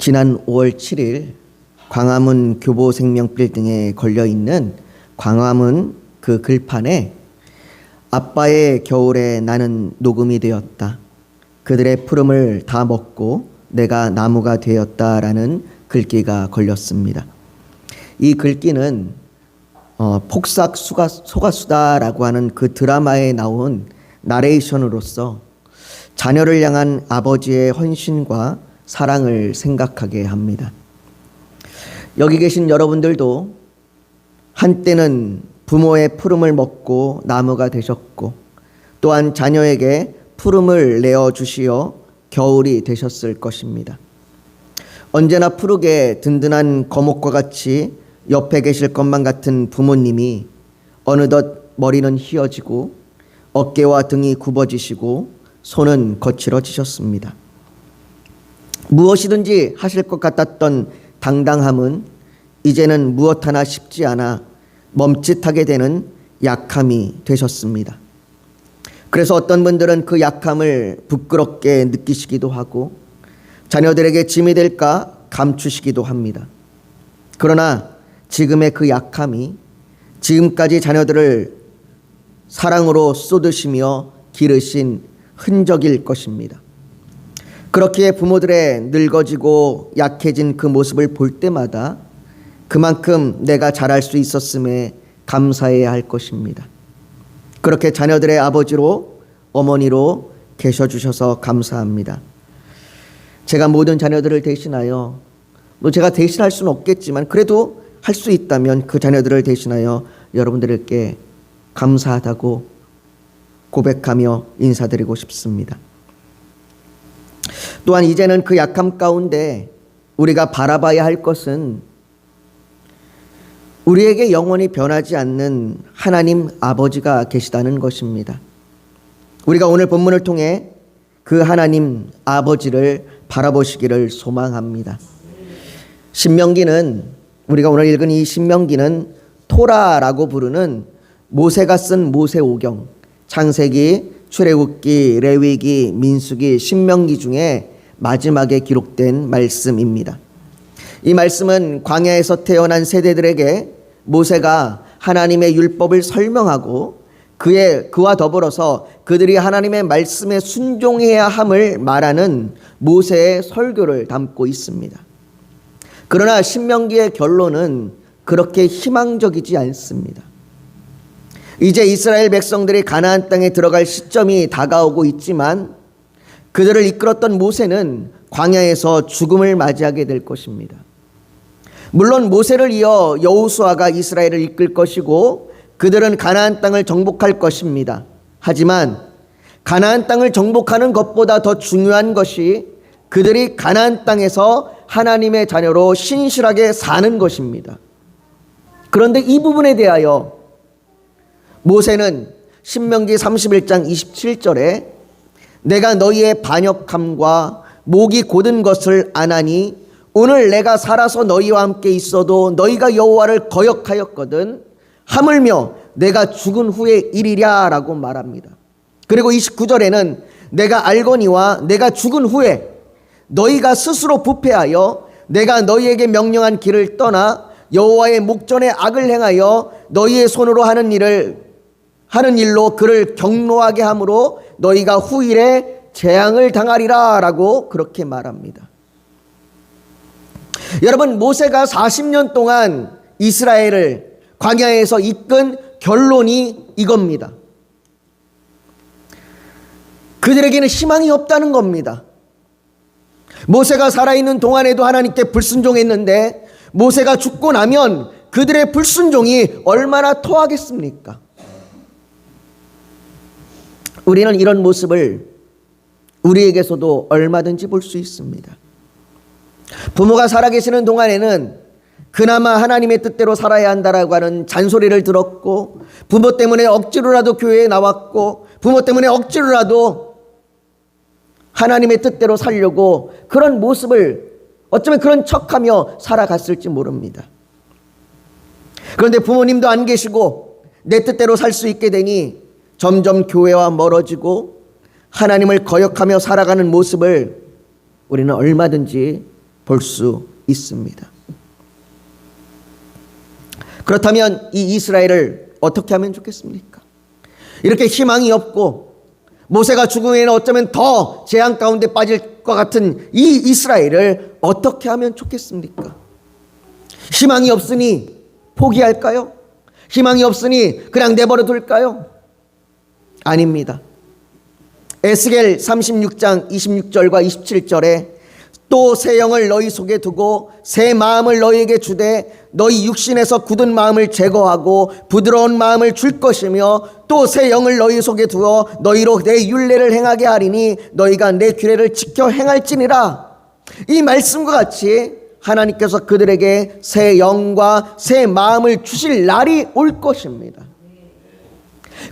지난 5월 7일 광화문 교보생명 빌딩에 걸려있는 광화문 그 글판에 아빠의 겨울에 나는 녹음이 되었다. 그들의 푸름을 다 먹고 내가 나무가 되었다라는 글귀가 걸렸습니다. 이 글귀는 폭삭 소가수다라고 하는 그 드라마에 나온 나레이션으로서 자녀를 향한 아버지의 헌신과 사랑을 생각하게 합니다. 여기 계신 여러분들도 한때는 부모의 푸름을 먹고 나무가 되셨고 또한 자녀에게 푸름을 내어주시어 겨울이 되셨을 것입니다. 언제나 푸르게 든든한 거목과 같이 옆에 계실 것만 같은 부모님이 어느덧 머리는 휘어지고 어깨와 등이 굽어지시고 손은 거칠어지셨습니다. 무엇이든지 하실 것 같았던 당당함은 이제는 무엇 하나 쉽지 않아 멈칫하게 되는 약함이 되셨습니다. 그래서 어떤 분들은 그 약함을 부끄럽게 느끼시기도 하고 자녀들에게 짐이 될까 감추시기도 합니다. 그러나 지금의 그 약함이 지금까지 자녀들을 사랑으로 쏟으시며 기르신 흔적일 것입니다. 그렇기에 부모들의 늙어지고 약해진 그 모습을 볼 때마다 그만큼 내가 잘할 수 있었음에 감사해야 할 것입니다. 그렇게 자녀들의 아버지로 어머니로 계셔주셔서 감사합니다. 제가 모든 자녀들을 대신하여 제가 대신할 수는 없겠지만 그래도 할 수 있다면 그 자녀들을 대신하여 여러분들께 감사하다고 고백하며 인사드리고 싶습니다. 또한 이제는 그 약함 가운데 우리가 바라봐야 할 것은 우리에게 영원히 변하지 않는 하나님 아버지가 계시다는 것입니다. 우리가 오늘 본문을 통해 그 하나님 아버지를 바라보시기를 소망합니다. 신명기는 우리가 오늘 읽은 이 신명기는 토라라고 부르는 모세가 쓴 모세오경, 창세기, 출애굽기, 레위기, 민수기, 신명기 중에 마지막에 기록된 말씀입니다. 이 말씀은 광야에서 태어난 세대들에게 모세가 하나님의 율법을 설명하고 그와 더불어서 그들이 하나님의 말씀에 순종해야 함을 말하는 모세의 설교를 담고 있습니다. 그러나 신명기의 결론은 그렇게 희망적이지 않습니다. 이제 이스라엘 백성들이 가나안 땅에 들어갈 시점이 다가오고 있지만 그들을 이끌었던 모세는 광야에서 죽음을 맞이하게 될 것입니다. 물론 모세를 이어 여호수아가 이스라엘을 이끌 것이고 그들은 가나안 땅을 정복할 것입니다. 하지만 가나안 땅을 정복하는 것보다 더 중요한 것이 그들이 가나안 땅에서 하나님의 자녀로 신실하게 사는 것입니다. 그런데 이 부분에 대하여 모세는 신명기 31장 27절에 내가 너희의 반역함과 목이 곧은 것을 아나니 오늘 내가 살아서 너희와 함께 있어도 너희가 여호와를 거역하였거든 하물며 내가 죽은 후에 이리랴 라고 말합니다. 그리고 29절에는 내가 알거니와 내가 죽은 후에 너희가 스스로 부패하여 내가 너희에게 명령한 길을 떠나 여호와의 목전에 악을 행하여 너희의 손으로 하는 일로 그를 경노하게 함으로 너희가 후일에 재앙을 당하리라 라고 그렇게 말합니다. 여러분, 모세가 40년 동안 이스라엘을 광야에서 이끈 결론이 이겁니다. 그들에게는 희망이 없다는 겁니다. 모세가 살아있는 동안에도 하나님께 불순종했는데 모세가 죽고 나면 그들의 불순종이 얼마나 토하겠습니까? 우리는 이런 모습을 우리에게서도 얼마든지 볼 수 있습니다. 부모가 살아계시는 동안에는 그나마 하나님의 뜻대로 살아야 한다라고 하는 잔소리를 들었고 부모 때문에 억지로라도 교회에 나왔고 부모 때문에 억지로라도 하나님의 뜻대로 살려고 그런 모습을 어쩌면 그런 척하며 살아갔을지 모릅니다. 그런데 부모님도 안 계시고 내 뜻대로 살 수 있게 되니 점점 교회와 멀어지고 하나님을 거역하며 살아가는 모습을 우리는 얼마든지 볼 수 있습니다. 그렇다면 이 이스라엘을 어떻게 하면 좋겠습니까? 이렇게 희망이 없고 모세가 죽으면 어쩌면 더 재앙 가운데 빠질 것 같은 이 이스라엘을 어떻게 하면 좋겠습니까? 희망이 없으니 포기할까요? 희망이 없으니 그냥 내버려 둘까요? 아닙니다. 에스겔 36장 26절과 27절에 또 새 영을 너희 속에 두고 새 마음을 너희에게 주되 너희 육신에서 굳은 마음을 제거하고 부드러운 마음을 줄 것이며 또 새 영을 너희 속에 두어 너희로 내 율례를 행하게 하리니 너희가 내 규례를 지켜 행할지니라. 이 말씀과 같이 하나님께서 그들에게 새 영과 새 마음을 주실 날이 올 것입니다.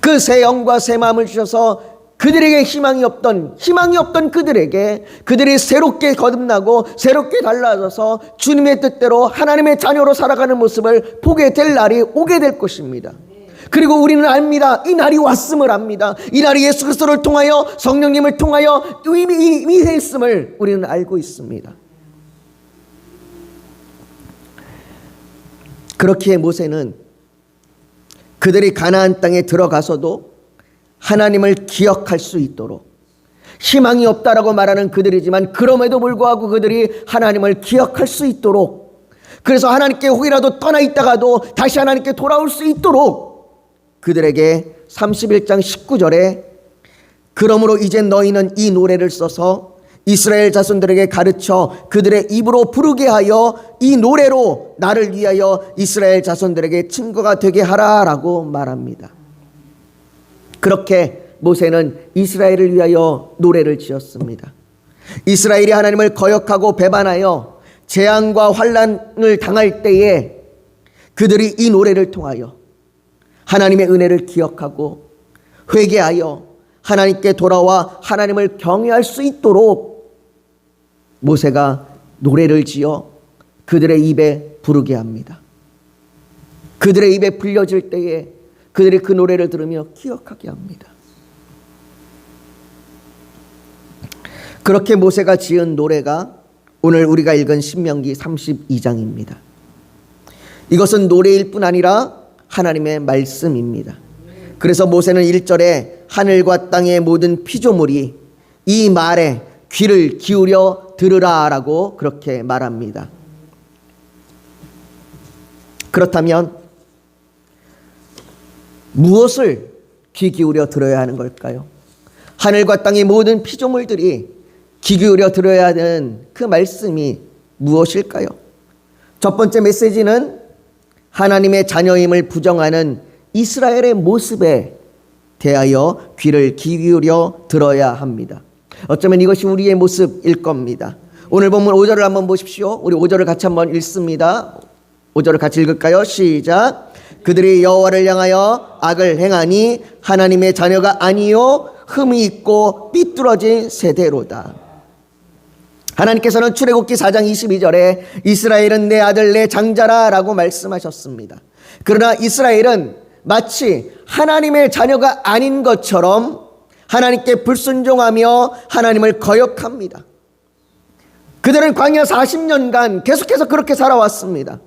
그 새 영과 새 마음을 주셔서 그들에게 희망이 없던 그들에게 그들이 새롭게 거듭나고 새롭게 달라져서 주님의 뜻대로 하나님의 자녀로 살아가는 모습을 보게 될 날이 오게 될 것입니다. 그리고 우리는 압니다. 이 날이 왔음을 압니다. 이 날이 예수 그리스도를 통하여 성령님을 통하여 이미 했음을 우리는 알고 있습니다. 그렇기에 모세는 그들이 가나안 땅에 들어가서도 하나님을 기억할 수 있도록, 희망이 없다라고 말하는 그들이지만 그럼에도 불구하고 그들이 하나님을 기억할 수 있도록, 그래서 하나님께 혹이라도 떠나 있다가도 다시 하나님께 돌아올 수 있도록 그들에게 31장 19절에 그러므로 이제 너희는 이 노래를 써서 이스라엘 자손들에게 가르쳐 그들의 입으로 부르게 하여 이 노래로 나를 위하여 이스라엘 자손들에게 증거가 되게 하라라고 말합니다. 그렇게 모세는 이스라엘을 위하여 노래를 지었습니다. 이스라엘이 하나님을 거역하고 배반하여 재앙과 환난을 당할 때에 그들이 이 노래를 통하여 하나님의 은혜를 기억하고 회개하여 하나님께 돌아와 하나님을 경외할 수 있도록 모세가 노래를 지어 그들의 입에 부르게 합니다. 그들의 입에 불려질 때에 그들이 그 노래를 들으며 기억하게 합니다. 그렇게 모세가 지은 노래가 오늘 우리가 읽은 신명기 32장입니다. 이것은 노래일 뿐 아니라 하나님의 말씀입니다. 그래서 모세는 1절에 하늘과 땅의 모든 피조물이 이 말에 귀를 기울여 들으라라고 그렇게 말합니다. 그렇다면 무엇을 귀 기울여 들어야 하는 걸까요? 하늘과 땅의 모든 피조물들이 귀 기울여 들어야 하는 그 말씀이 무엇일까요? 첫 번째 메시지는 하나님의 자녀임을 부정하는 이스라엘의 모습에 대하여 귀를 기울여 들어야 합니다. 어쩌면 이것이 우리의 모습일 겁니다. 오늘 본문 5절을 한번 보십시오. 우리 5절을 같이 한번 읽습니다. 5절을 같이 읽을까요? 시작. 그들이 여호와를 향하여 악을 행하니 하나님의 자녀가 아니요 흠이 있고 삐뚤어진 세대로다. 하나님께서는 출애굽기 4장 22절에 이스라엘은 내 아들 내 장자라 라고 말씀하셨습니다. 그러나 이스라엘은 마치 하나님의 자녀가 아닌 것처럼 하나님께 불순종하며 하나님을 거역합니다. 그들은 광야 40년간 계속해서 그렇게 살아왔습니다.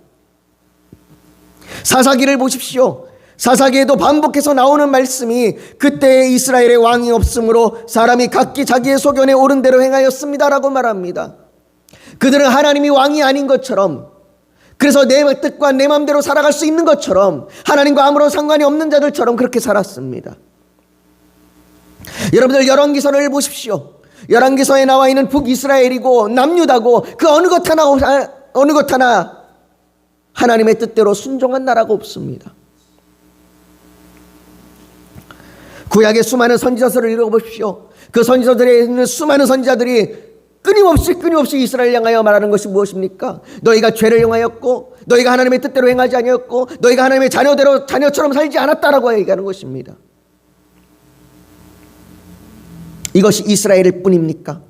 사사기를 보십시오. 사사기에도 반복해서 나오는 말씀이 그때에 이스라엘의 왕이 없으므로 사람이 각기 자기의 소견에 옳은 대로 행하였습니다라고 말합니다. 그들은 하나님이 왕이 아닌 것처럼, 그래서 내 뜻과 내 마음대로 살아갈 수 있는 것처럼 하나님과 아무런 상관이 없는 자들처럼 그렇게 살았습니다. 여러분들 열왕기서를 보십시오. 열왕기서에 나와 있는 북이스라엘이고 남유다고 그 어느 것 하나 하나님의 뜻대로 순종한 나라가 없습니다. 구약의 수많은 선지자서를 읽어보십시오. 그 선지자들에 있는 수많은 선지자들이 끊임없이 이스라엘을 향하여 말하는 것이 무엇입니까? 너희가 죄를 행하였고 너희가 하나님의 뜻대로 행하지 아니었고 너희가 하나님의 자녀처럼 살지 않았다라고 얘기하는 것입니다. 이것이 이스라엘일 뿐입니까?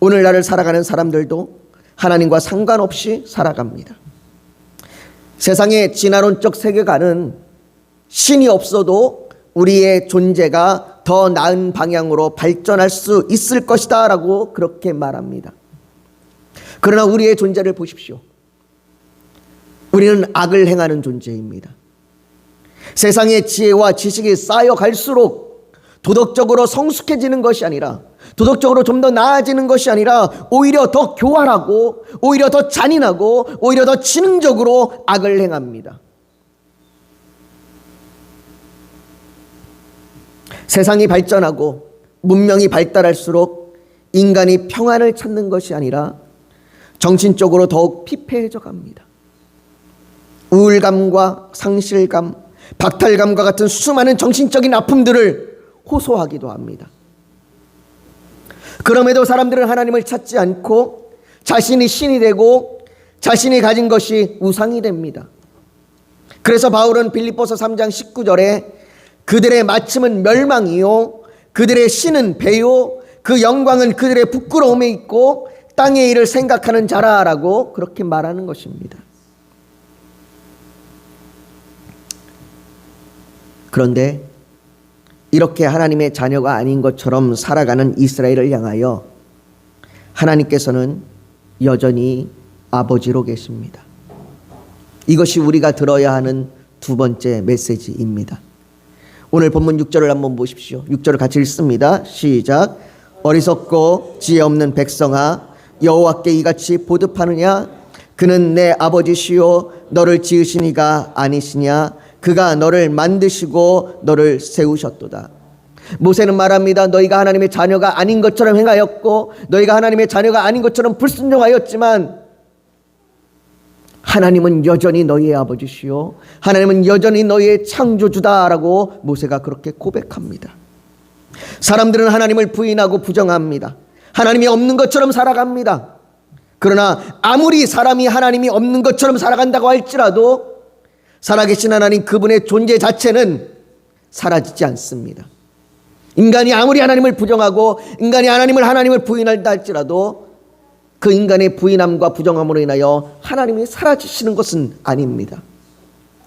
오늘날을 살아가는 사람들도 하나님과 상관없이 살아갑니다. 세상의 진화론적 세계관은 신이 없어도 우리의 존재가 더 나은 방향으로 발전할 수 있을 것이다 라고 그렇게 말합니다. 그러나 우리의 존재를 보십시오. 우리는 악을 행하는 존재입니다. 세상의 지혜와 지식이 쌓여 갈수록 도덕적으로 성숙해지는 것이 아니라, 도덕적으로 좀 더 나아지는 것이 아니라 오히려 더 교활하고, 오히려 더 잔인하고, 오히려 더 지능적으로 악을 행합니다. 세상이 발전하고 문명이 발달할수록 인간이 평안을 찾는 것이 아니라 정신적으로 더욱 피폐해져 갑니다. 우울감과 상실감, 박탈감과 같은 수많은 정신적인 아픔들을 호소하기도 합니다. 그럼에도 사람들은 하나님을 찾지 않고 자신이 신이 되고 자신이 가진 것이 우상이 됩니다. 그래서 바울은 빌립보서 3장 19절에 그들의 마침은 멸망이요 그들의 신은 배요 그 영광은 그들의 부끄러움에 있고 땅의 일을 생각하는 자라라고 그렇게 말하는 것입니다. 그런데 이렇게 하나님의 자녀가 아닌 것처럼 살아가는 이스라엘을 향하여 하나님께서는 여전히 아버지로 계십니다. 이것이 우리가 들어야 하는 두 번째 메시지입니다. 오늘 본문 6절을 한번 보십시오. 6절을 같이 읽습니다. 시작. 어리석고 지혜 없는 백성아, 여호와께 이같이 보듭하느냐? 그는 내 아버지시요 너를 지으신 이가 아니시냐? 그가 너를 만드시고 너를 세우셨도다. 모세는 말합니다. 너희가 하나님의 자녀가 아닌 것처럼 행하였고 너희가 하나님의 자녀가 아닌 것처럼 불순종하였지만 하나님은 여전히 너희의 아버지시요 하나님은 여전히 너희의 창조주다라고 모세가 그렇게 고백합니다. 사람들은 하나님을 부인하고 부정합니다. 하나님이 없는 것처럼 살아갑니다. 그러나 아무리 사람이 하나님이 없는 것처럼 살아간다고 할지라도 살아계신 하나님 그분의 존재 자체는 사라지지 않습니다. 인간이 아무리 하나님을 부정하고 인간이 하나님을 부인한다 할지라도 그 인간의 부인함과 부정함으로 인하여 하나님이 사라지시는 것은 아닙니다.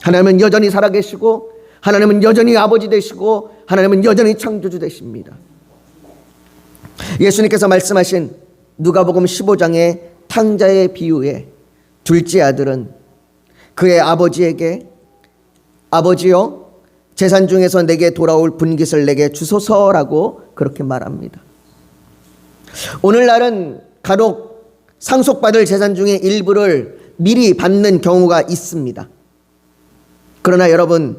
하나님은 여전히 살아계시고 하나님은 여전히 아버지 되시고 하나님은 여전히 창조주 되십니다. 예수님께서 말씀하신 누가복음 15장의 탕자의 비유에 둘째 아들은 그의 아버지에게 아버지여 재산 중에서 내게 돌아올 분깃을 내게 주소서라고 그렇게 말합니다. 오늘날은 간혹 상속받을 재산 중에 일부를 미리 받는 경우가 있습니다. 그러나 여러분,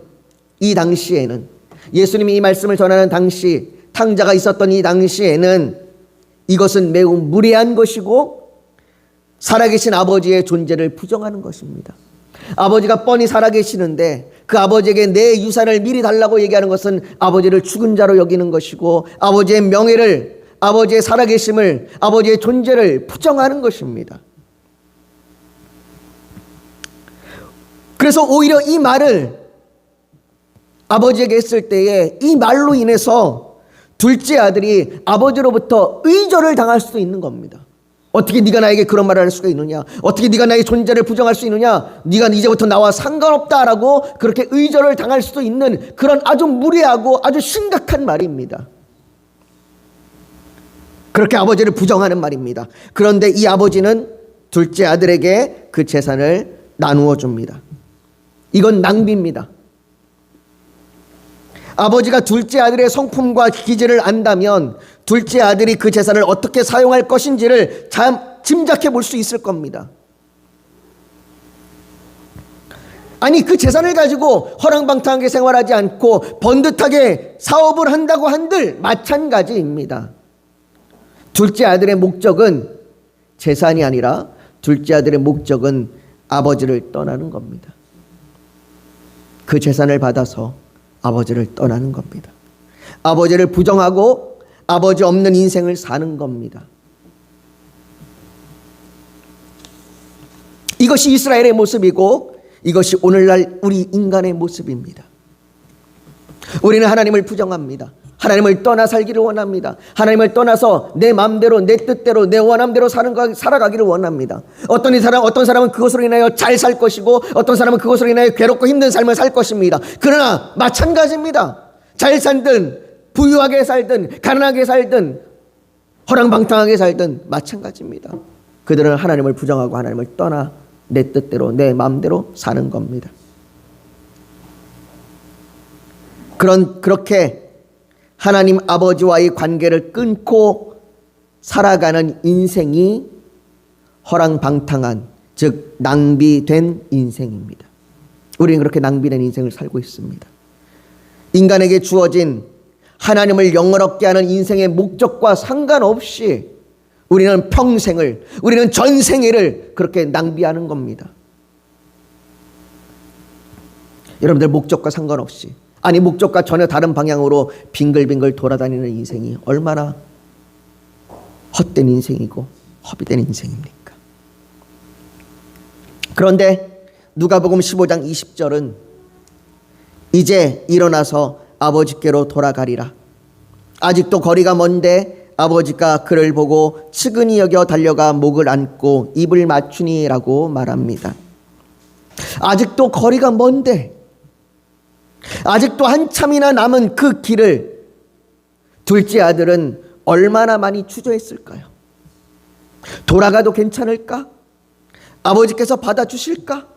이 당시에는 예수님이 이 말씀을 전하는 당시 탕자가 있었던 이 당시에는 이것은 매우 무례한 것이고 살아계신 아버지의 존재를 부정하는 것입니다. 아버지가 뻔히 살아계시는데 그 아버지에게 내 유산을 미리 달라고 얘기하는 것은 아버지를 죽은 자로 여기는 것이고 아버지의 명예를, 아버지의 살아계심을, 아버지의 존재를 부정하는 것입니다. 그래서 오히려 이 말을 아버지에게 했을 때에 이 말로 인해서 둘째 아들이 아버지로부터 의절을 당할 수도 있는 겁니다. 어떻게 네가 나에게 그런 말을 할 수가 있느냐? 어떻게 네가 나의 존재를 부정할 수 있느냐? 네가 이제부터 나와 상관없다라고 그렇게 의절을 당할 수도 있는 그런 아주 무례하고 아주 심각한 말입니다. 그렇게 아버지를 부정하는 말입니다. 그런데 이 아버지는 둘째 아들에게 그 재산을 나누어 줍니다. 이건 낭비입니다. 아버지가 둘째 아들의 성품과 기질을 안다면 둘째 아들이 그 재산을 어떻게 사용할 것인지를 짐작해 볼 수 있을 겁니다. 아니, 그 재산을 가지고 허랑방탕하게 생활하지 않고 번듯하게 사업을 한다고 한들 마찬가지입니다. 둘째 아들의 목적은 재산이 아니라 둘째 아들의 목적은 아버지를 떠나는 겁니다. 그 재산을 받아서 아버지를 떠나는 겁니다. 아버지를 부정하고 아버지 없는 인생을 사는 겁니다. 이것이 이스라엘의 모습이고 이것이 오늘날 우리 인간의 모습입니다. 우리는 하나님을 부정합니다. 하나님을 떠나 살기를 원합니다. 하나님을 떠나서 내 마음대로, 내 뜻대로, 내 원함대로 살아가기를 원합니다. 어떤 사람은 그것으로 인하여 잘 살 것이고 어떤 사람은 그것으로 인하여 괴롭고 힘든 삶을 살 것입니다. 그러나 마찬가지입니다. 잘 살든 부유하게 살든 가난하게 살든 허랑방탕하게 살든 마찬가지입니다. 그들은 하나님을 부정하고 하나님을 떠나 내 뜻대로 내 마음대로 사는 겁니다. 그렇게 하나님 아버지와의 관계를 끊고 살아가는 인생이 허랑방탕한, 즉 낭비된 인생입니다. 우리는 그렇게 낭비된 인생을 살고 있습니다. 인간에게 주어진 하나님을 영원롭게 하는 인생의 목적과 상관없이 우리는 평생을, 우리는 전생애를 그렇게 낭비하는 겁니다. 여러분들 목적과 상관없이, 아니 목적과 전혀 다른 방향으로 빙글빙글 돌아다니는 인생이 얼마나 헛된 인생이고 허비된 인생입니까? 그런데 누가복음 15장 20절은 이제 일어나서 아버지께로 돌아가리라. 아직도 거리가 먼데 아버지가 그를 보고 측은히 여겨 달려가 목을 안고 입을 맞추니라고 말합니다. 아직도 거리가 먼데, 아직도 한참이나 남은 그 길을 둘째 아들은 얼마나 많이 주저했을까요? 돌아가도 괜찮을까? 아버지께서 받아주실까?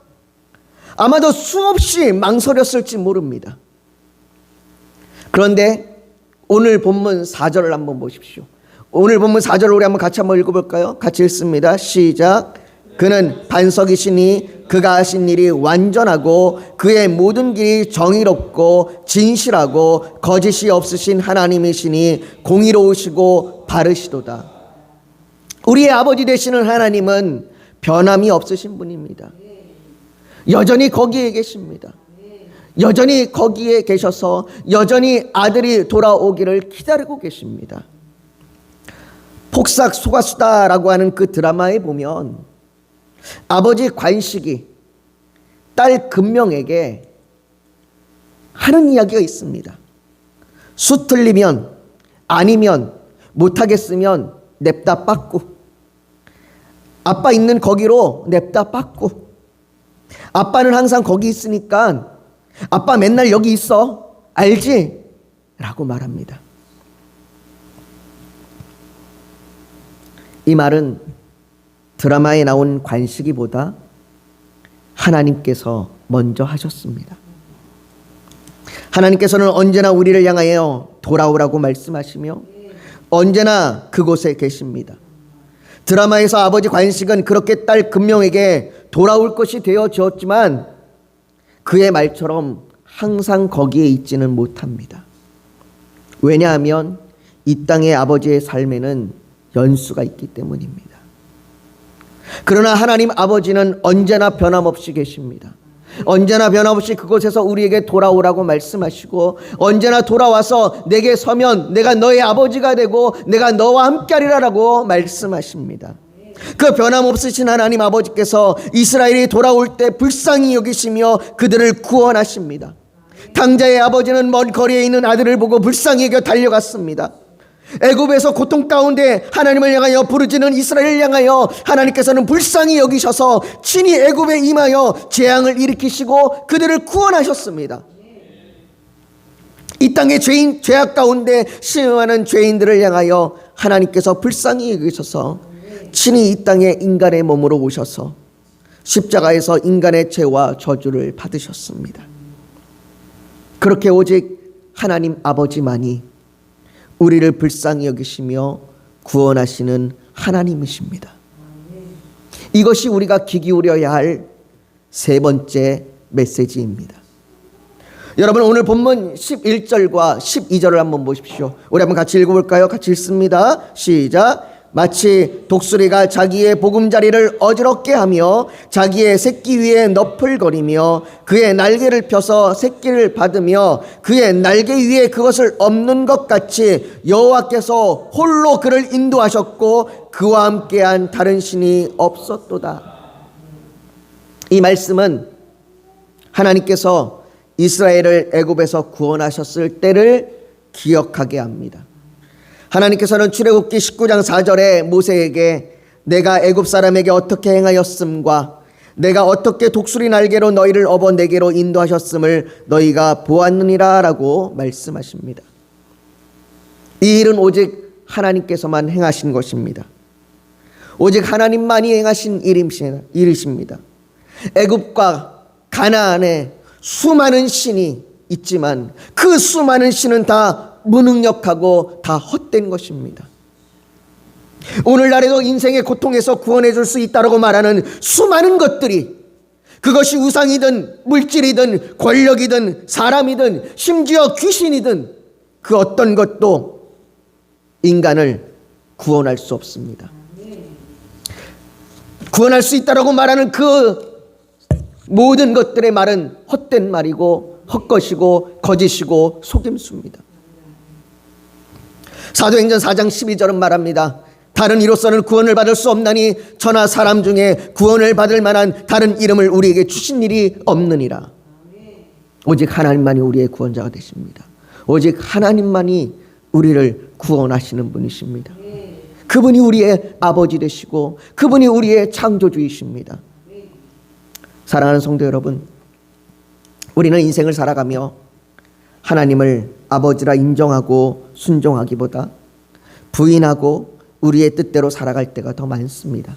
아마도 수없이 망설였을지 모릅니다. 그런데 오늘 본문 4절을 한번 보십시오. 오늘 본문 4절을 우리 한번 같이 읽어볼까요? 같이 읽습니다. 시작. 그는 반석이시니 그가 하신 일이 완전하고 그의 모든 길이 정의롭고 진실하고 거짓이 없으신 하나님이시니 공의로우시고 바르시도다. 우리의 아버지 되시는 하나님은 변함이 없으신 분입니다. 여전히 거기에 계십니다. 여전히 거기에 계셔서 여전히 아들이 돌아오기를 기다리고 계십니다. 폭삭 속았수다라고 하는 그 드라마에 보면 아버지 관식이 딸 금명에게 하는 이야기가 있습니다. 수 틀리면, 아니면, 못하겠으면 냅다 빠꾸, 아빠 있는 거기로 냅다 빠꾸, 아빠는 항상 거기 있으니까 아빠 맨날 여기 있어, 알지? 라고 말합니다. 이 말은 드라마에 나온 관식이보다 하나님께서 먼저 하셨습니다. 하나님께서는 언제나 우리를 향하여 돌아오라고 말씀하시며 언제나 그곳에 계십니다. 드라마에서 아버지 관식은 그렇게 딸 금명에게 돌아올 것이 되어졌지만 그의 말처럼 항상 거기에 있지는 못합니다. 왜냐하면 이 땅의 아버지의 삶에는 연수가 있기 때문입니다. 그러나 하나님 아버지는 언제나 변함없이 계십니다. 언제나 변함없이 그곳에서 우리에게 돌아오라고 말씀하시고 언제나 돌아와서 내게 서면 내가 너의 아버지가 되고 내가 너와 함께하리라고 말씀하십니다. 그 변함없으신 하나님 아버지께서 이스라엘이 돌아올 때 불쌍히 여기시며 그들을 구원하십니다. 당자의 아버지는 먼 거리에 있는 아들을 보고 불쌍히 여겨 달려갔습니다. 애굽에서 고통 가운데 하나님을 향하여 부르짖는 이스라엘을 향하여 하나님께서는 불쌍히 여기셔서 친히 애굽에 임하여 재앙을 일으키시고 그들을 구원하셨습니다. 이 땅의 죄악 가운데 신음하는 죄인들을 향하여 하나님께서 불쌍히 여기셔서 친히 이 땅에 인간의 몸으로 오셔서 십자가에서 인간의 죄와 저주를 받으셨습니다. 그렇게 오직 하나님 아버지만이 우리를 불쌍히 여기시며 구원하시는 하나님이십니다. 이것이 우리가 귀 기울여야 할 세 번째 메시지입니다. 여러분 오늘 본문 11절과 12절을 한번 보십시오. 우리 한번 같이 읽어볼까요? 같이 읽습니다. 시작. 마치 독수리가 자기의 보금자리를 어지럽게 하며 자기의 새끼 위에 너풀거리며 그의 날개를 펴서 새끼를 받으며 그의 날개 위에 그것을 엎는 것 같이 여호와께서 홀로 그를 인도하셨고 그와 함께한 다른 신이 없었도다. 이 말씀은 하나님께서 이스라엘을 애굽에서 구원하셨을 때를 기억하게 합니다. 하나님께서는 출애굽기 19장 4절에 모세에게 내가 애굽 사람에게 어떻게 행하였음과 내가 어떻게 독수리 날개로 너희를 업어 내게로 인도하셨음을 너희가 보았느니라 라고 말씀하십니다. 이 일은 오직 하나님께서만 행하신 것입니다. 오직 하나님만이 행하신 일이십니다. 애굽과 가나안에 수많은 신이 있지만 그 수많은 신은 다 무능력하고 다 헛된 것입니다. 오늘날에도 인생의 고통에서 구원해 줄 수 있다고 말하는 수많은 것들이, 그것이 우상이든 물질이든 권력이든 사람이든 심지어 귀신이든 그 어떤 것도 인간을 구원할 수 없습니다. 구원할 수 있다고 말하는 그 모든 것들의 말은 헛된 말이고 헛것이고 거짓이고 속임수입니다. 사도행전 4장 12절은 말합니다. 다른 이로서는 구원을 받을 수 없나니 저나 사람 중에 구원을 받을 만한 다른 이름을 우리에게 주신 일이 없느니라. 오직 하나님만이 우리의 구원자가 되십니다. 오직 하나님만이 우리를 구원하시는 분이십니다. 그분이 우리의 아버지 되시고 그분이 우리의 창조주이십니다. 사랑하는 성도 여러분, 우리는 인생을 살아가며 하나님을 아버지라 인정하고 순종하기보다 부인하고 우리의 뜻대로 살아갈 때가 더 많습니다.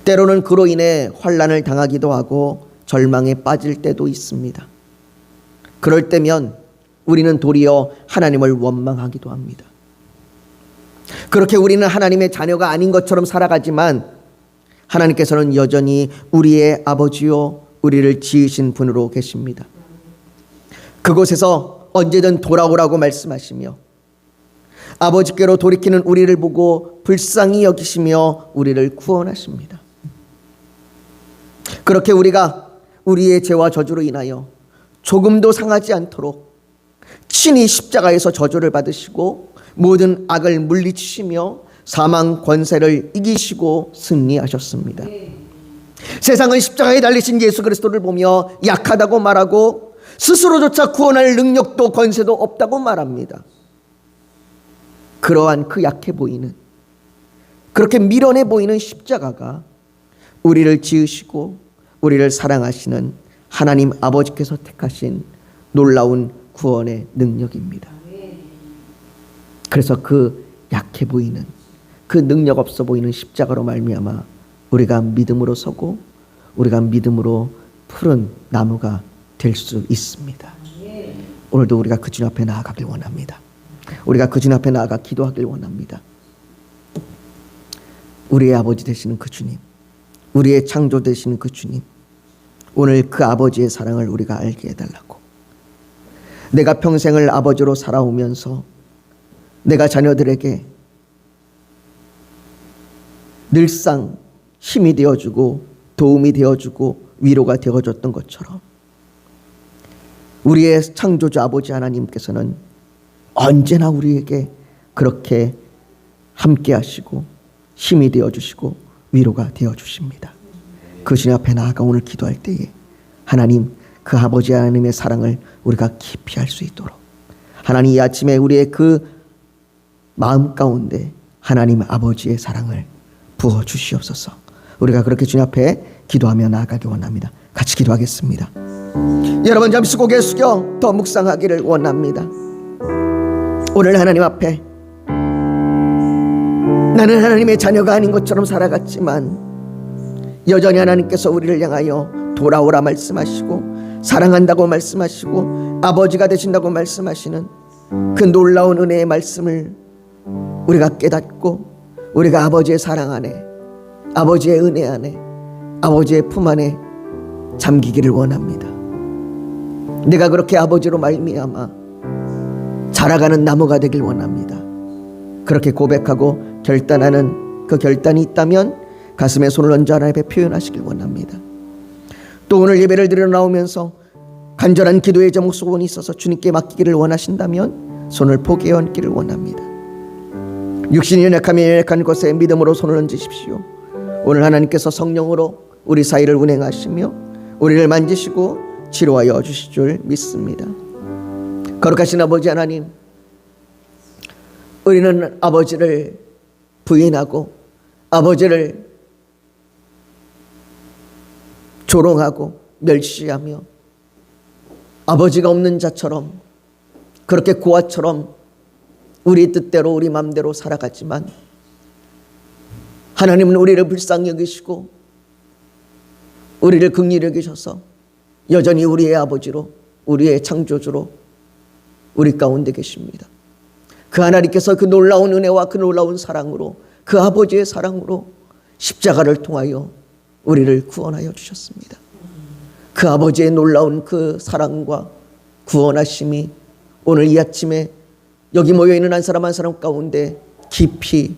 때로는 그로 인해 환난을 당하기도 하고 절망에 빠질 때도 있습니다. 그럴 때면 우리는 도리어 하나님을 원망하기도 합니다. 그렇게 우리는 하나님의 자녀가 아닌 것처럼 살아가지만 하나님께서는 여전히 우리의 아버지요 우리를 지으신 분으로 계십니다. 그곳에서 언제든 돌아오라고 말씀하시며 아버지께로 돌이키는 우리를 보고 불쌍히 여기시며 우리를 구원하십니다. 그렇게 우리가 우리의 죄와 저주로 인하여 조금도 상하지 않도록 친히 십자가에서 저주를 받으시고 모든 악을 물리치시며 사망 권세를 이기시고 승리하셨습니다. 세상은 십자가에 달리신 예수 그리스도를 보며 약하다고 말하고 스스로조차 구원할 능력도 권세도 없다고 말합니다. 그러한 그 약해 보이는, 그렇게 미련해 보이는 십자가가 우리를 지으시고 우리를 사랑하시는 하나님 아버지께서 택하신 놀라운 구원의 능력입니다. 그래서 그 약해 보이는, 그 능력 없어 보이는 십자가로 말미암아 우리가 믿음으로 서고 우리가 믿음으로 푸른 나무가 될 수 있습니다. 오늘도 우리가 그 주님 앞에 나아가길 원합니다. 우리가 그 주님 앞에 나아가 기도하길 원합니다. 우리의 아버지 되시는 그 주님, 우리의 창조 되시는 그 주님, 오늘 그 아버지의 사랑을 우리가 알게 해달라고. 내가 평생을 아버지로 살아오면서 내가 자녀들에게 늘상 힘이 되어주고 도움이 되어주고 위로가 되어줬던 것처럼 우리의 창조주 아버지 하나님께서는 언제나 우리에게 그렇게 함께 하시고 힘이 되어주시고 위로가 되어주십니다. 그 주님 앞에 나아가 오늘 기도할 때에 하나님, 그 아버지 하나님의 사랑을 우리가 깊이 알 수 있도록 하나님, 이 아침에 우리의 그 마음 가운데 하나님 아버지의 사랑을 부어주시옵소서. 우리가 그렇게 주님 앞에 기도하며 나아가기 원합니다. 같이 기도하겠습니다. 여러분, 잠시 고개 숙여 더 묵상하기를 원합니다. 오늘 하나님 앞에 나는 하나님의 자녀가 아닌 것처럼 살아갔지만 여전히 하나님께서 우리를 향하여 돌아오라 말씀하시고 사랑한다고 말씀하시고 아버지가 되신다고 말씀하시는 그 놀라운 은혜의 말씀을 우리가 깨닫고 우리가 아버지의 사랑 안에, 아버지의 은혜 안에, 아버지의 품 안에 잠기기를 원합니다. 내가 그렇게 아버지로 말미암아 자라가는 나무가 되길 원합니다. 그렇게 고백하고 결단하는 그 결단이 있다면 가슴에 손을 얹어 하나님 앞에 표현하시길 원합니다. 또 오늘 예배를 드려 나오면서 간절한 기도의 제목 소원이 있어서 주님께 맡기기를 원하신다면 손을 포개어 얹기를 원합니다. 육신이 연약하며 연약한 것에 믿음으로 손을 얹으십시오. 오늘 하나님께서 성령으로 우리 사이를 운행하시며 우리를 만지시고 치료하여 주실 줄 믿습니다. 거룩하신 아버지 하나님, 우리는 아버지를 부인하고 아버지를 조롱하고 멸시하며 아버지가 없는 자처럼 그렇게 고아처럼 우리 뜻대로 우리 마음대로 살아가지만 하나님은 우리를 불쌍히 여기시고 우리를 긍휼히 여기셔서 여전히 우리의 아버지로, 우리의 창조주로 우리 가운데 계십니다. 그 하나님께서 그 놀라운 은혜와 그 놀라운 사랑으로, 그 아버지의 사랑으로 십자가를 통하여 우리를 구원하여 주셨습니다. 그 아버지의 놀라운 그 사랑과 구원하심이 오늘 이 아침에 여기 모여있는 한 사람 한 사람 가운데 깊이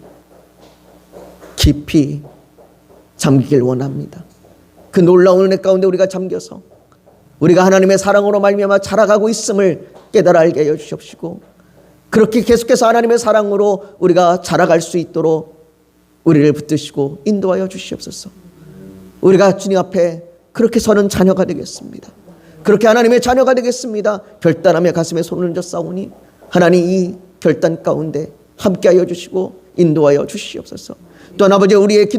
잠기길 원합니다. 그 놀라운 은혜 가운데 우리가 잠겨서 우리가 하나님의 사랑으로 말미암아 자라가고 있음을 깨달아 알게 하여 주십시고, 그렇게 계속해서 하나님의 사랑으로 우리가 자라갈 수 있도록 우리를 붙드시고 인도하여 주시옵소서. 우리가 주님 앞에 그렇게 서는 자녀가 되겠습니다. 그렇게 하나님의 자녀가 되겠습니다. 결단하며 가슴에 손을 얹어 싸우니 하나님 이 결단 가운데 함께하여 주시고 인도하여 주시옵소서. 또한 아버지, 우리의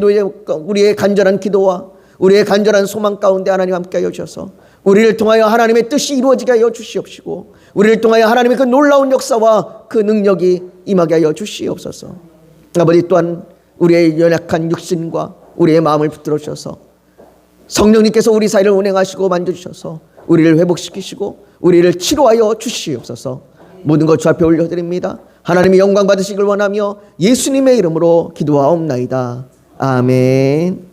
간절한 기도와 우리의 간절한 소망 가운데 하나님 함께하여 주셔서 우리를 통하여 하나님의 뜻이 이루어지게 하여 주시옵시고, 우리를 통하여 하나님의 그 놀라운 역사와 그 능력이 임하게 하여 주시옵소서. 아버지, 또한 우리의 연약한 육신과 우리의 마음을 붙들어 주셔서 성령님께서 우리 사이를 운행하시고 만져주셔서 우리를 회복시키시고 우리를 치료하여 주시옵소서. 모든 것 주 앞에 올려드립니다. 하나님의 영광 받으시길 원하며 예수님의 이름으로 기도하옵나이다. 아멘.